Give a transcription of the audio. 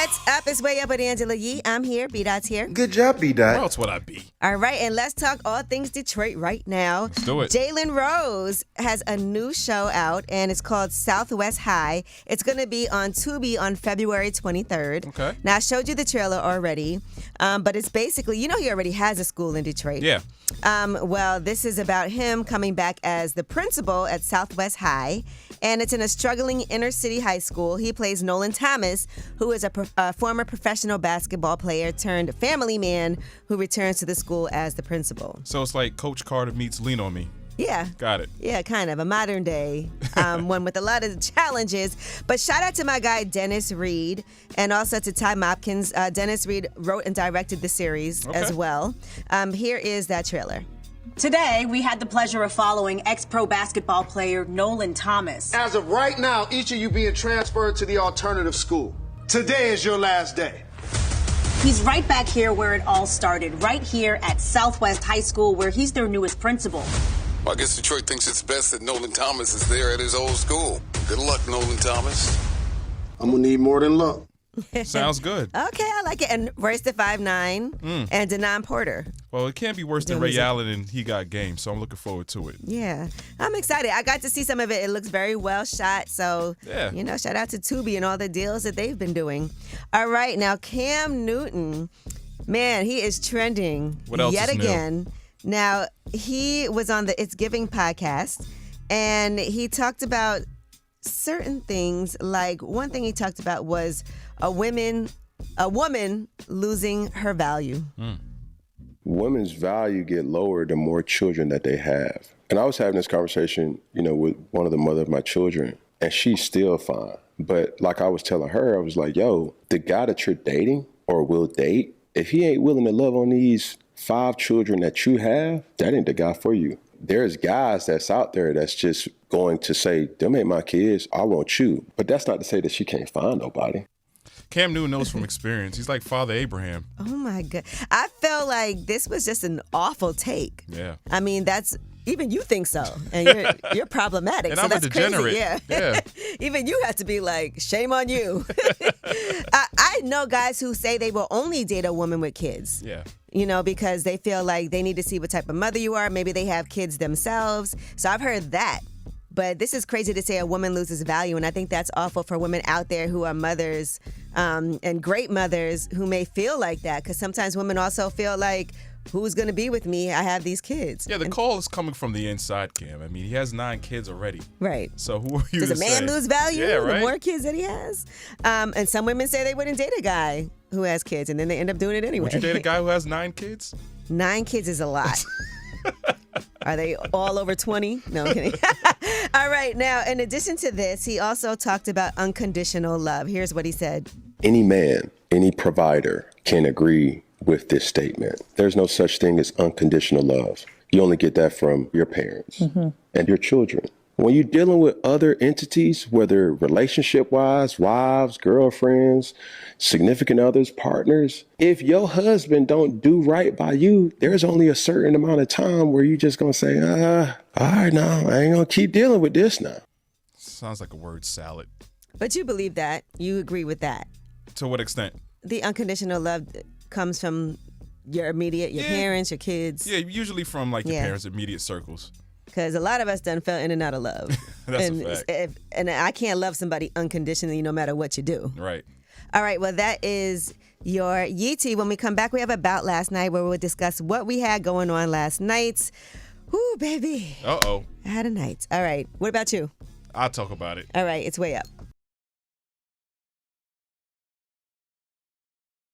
What's up? It's Way Up with Angela Yee. I'm here. B-Dot's here. Good job, B-Dot. Where else would I be? All right, and let's talk all things Detroit right now. Let's do it. Jalen Rose has a new show out, and it's called Southwest High. It's going to be on Tubi on February 23rd. Okay. Now, I showed you the trailer already, but it's basically, you know, he already has a school in Detroit. Yeah. Well, this is about him coming back as the principal at Southwest High, and it's in a struggling inner city high school. He plays Nolan Thomas, who is a former professional basketball player turned family man who returns to the school as the principal. So it's like Coach Carter meets Lean on Me. Yeah. Got it. Yeah, kind of a modern day one with a lot of challenges. But shout out to my guy, Dennis Reed, and also to Ty Mopkins. Dennis Reed wrote and directed the series as well. Here is that trailer. Today, we had the pleasure of following ex-pro basketball player Nolan Thomas. As of right now, each of you being transferred to the alternative school. Today is your last day. He's right back here where it all started, right here at Southwest High School, where he's their newest principal. Well, I guess Detroit thinks it's best that Nolan Thomas is there at his old school. Good luck, Nolan Thomas. I'm gonna need more than luck. Sounds good. Okay, I like it. And Royce the 5'9" and Denon Porter. Well, it can't be worse than Ray Allen, and he got game, so I'm looking forward to it. Yeah, I'm excited. I got to see some of it. It looks very well shot. So, you know, shout out to Tubi and all the deals that they've been doing. All right, now Cam Newton, man, he is trending yet again. Now, he was on the It's Giving podcast, and he talked about certain things. Like, one thing he talked about was a woman losing her value. Women's value get lower the more children that they have. And I was having this conversation, you know, with one of the mother of my children, and she's still fine. But like I was telling her, I was like, yo, the guy that you're dating or will date, if he ain't willing to love on these 5 children that you have, that ain't the guy for you. There's guys that's out there that's just going to say, them ain't my kids, I want you. But that's not to say that she can't find nobody. Cam Newton knows from experience. He's like Father Abraham. Oh, my God. I felt like this was just an awful take. Yeah. I mean, that's... Even you think so, and you're problematic. And so I'm that's a degenerate. Crazy. Yeah. Even you have to be like, shame on you. I know guys who say they will only date a woman with kids. Yeah. You know, because they feel like they need to see what type of mother you are. Maybe they have kids themselves. So I've heard that. But this is crazy to say a woman loses value, and I think that's awful for women out there who are mothers and great mothers who may feel like that, because sometimes women also feel like, who's going to be with me? I have these kids. Yeah, the call is coming from the inside, Cam. I mean, he has 9 kids already. Right. So who are you Does to a man say? lose value Yeah, right? the more kids that he has? And some women say they wouldn't date a guy who has kids, and then they end up doing it anyway. Would you date a guy who has 9 kids? 9 kids is a lot. Are they all over 20? No, I'm kidding. All right. Now, in addition to this, he also talked about unconditional love. Here's what he said. Any man, any provider can agree with this statement. There's no such thing as unconditional love. You only get that from your parents and your children. When you're dealing with other entities, whether relationship-wise, wives, girlfriends, significant others, partners, if your husband don't do right by you, there's only a certain amount of time where you're just going to say, all right, now, I ain't going to keep dealing with this now. Sounds like a word salad. But you believe that. You agree with that. To what extent? The unconditional love comes from your parents, your kids. Yeah, usually from like your parents' immediate circles. Because a lot of us done fell in and out of love. That's a fact. And I can't love somebody unconditionally no matter what you do. Right. All right, well, that is your Yee Tea. When we come back, we have About Last Night, where we'll discuss what we had going on last night. Whoo, baby. Uh-oh. I had a night. All right, what about you? I'll talk about it. All right, it's Way Up.